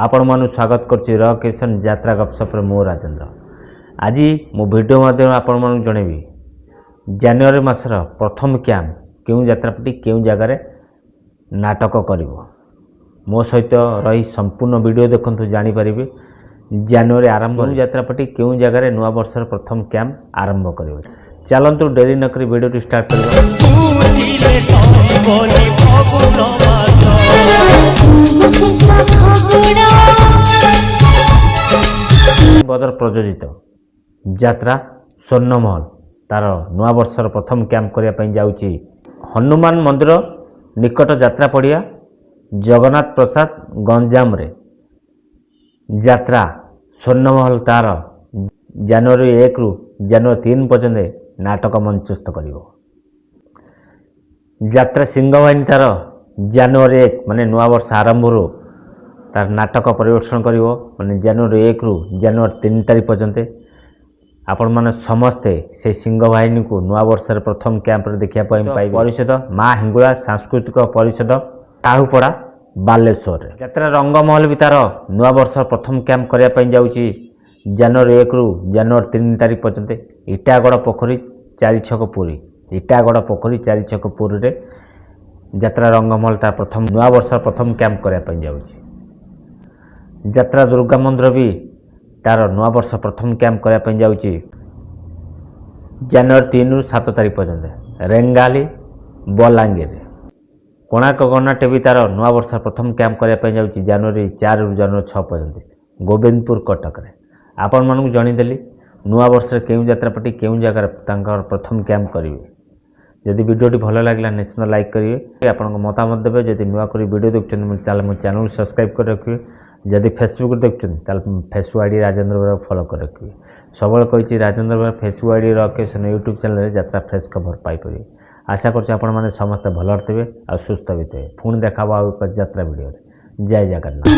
आपण मानु स्वागत करछि रॉक किशन यात्रा गपसप रे मो राजेंद्र। आज मो वीडियो माध्यम आपण मानु जणेबी जनवरी मासर प्रथम कैंप केउ यात्रापटी केउ जगार नाटक करिवो। मो सहित रही संपूर्ण वीडियो देखंतु जानि परिबे जनवरी आरंभ यात्रापटी केउ जगार नुआ वर्षर प्रथम कैंप आरंभ करिवो। चलंतु डेरी नकरी वीडियो स्टार्ट बदर प्रयोजित यात्रा स्वर्णमहल तार नुआ वर्षर प्रथम कैंप करने जाऊँगी हनुमान मंदिर निकट यात्रा पड़िया जगन्नाथ प्रसाद गंजाम रे यात्रा स्वर्णमहल तार जनवरी 1 रु जनवरी 3 पर्यंत नाटक मंचस्थ करिवो। यात्रा सिंहवाहिनी तार जनवरी 1 माने नुआ वर्ष आरंभ रो तार नाटक परिवेषण करिवो माने जनवरी 1 रु जनवरी 3 तारीख पर्यंत आपण माने समस्ते से सिंहवाहिनी को नुआ वर्ष प्रथम कैंप रे देखिया पाइबे। परिषद माँ हिंगुला सांस्कृतिक परिषद काहुपड़ा बालेश्वर यात्रा रंगमहल भी तार नुआ वर्ष प्रथम कैंप करने जाऊँगी जनवरी 1 रु जनवरी 3 तारीख पर्यंत इटागड़ पोखरी 4 छक पुरी इटागड़ पोखरी 4 छक पुरी रे यात्रा रंगमहल तार प्रथम नुआ वर्ष प्रथम कैंप करने जाऊँगी। यात्रा दुर्गा मंदिर भी तार नुआ वर्ष प्रथम कैंप करने जाऊँगी जनवरी 3 रु 7 तारीख पर्यंत रेंगाली बलांगीर। कोणार्क गणनाट्य भी तार नुआ वर्ष प्रथम कैंप करने जाऊँगी जनवरी 4 रु जनवरी 6 पर्यंत गोविंदपुर कटक रे। आपण मानू जणीदेली नुआ वर्ष केउ यात्रापटी केउ जगार तांकर प्रथम कैंप करेंगे। जदि वीडियोटी भल लगे निश्चित लाइक करेंगे आपण मतामत देवे। जदि नुआ कर वीडियो देखते मो चैनल सब्सक्राइब कर रखिए। जदि फेसबुक देखते फेसबुक आईडी राजेंद्र बेरा फॉलो कर रखिए। सब कही राजेंद्र बेरा फेसबुक आईडी रखेशन यूट्यूब चैनल यात्रा फ्रेश खबर पाइपर। आशा कर समस्त भल थे और सुस्थ भी थे। पुणी देखा यात्रा वीडियो। जय जगन्नाथ।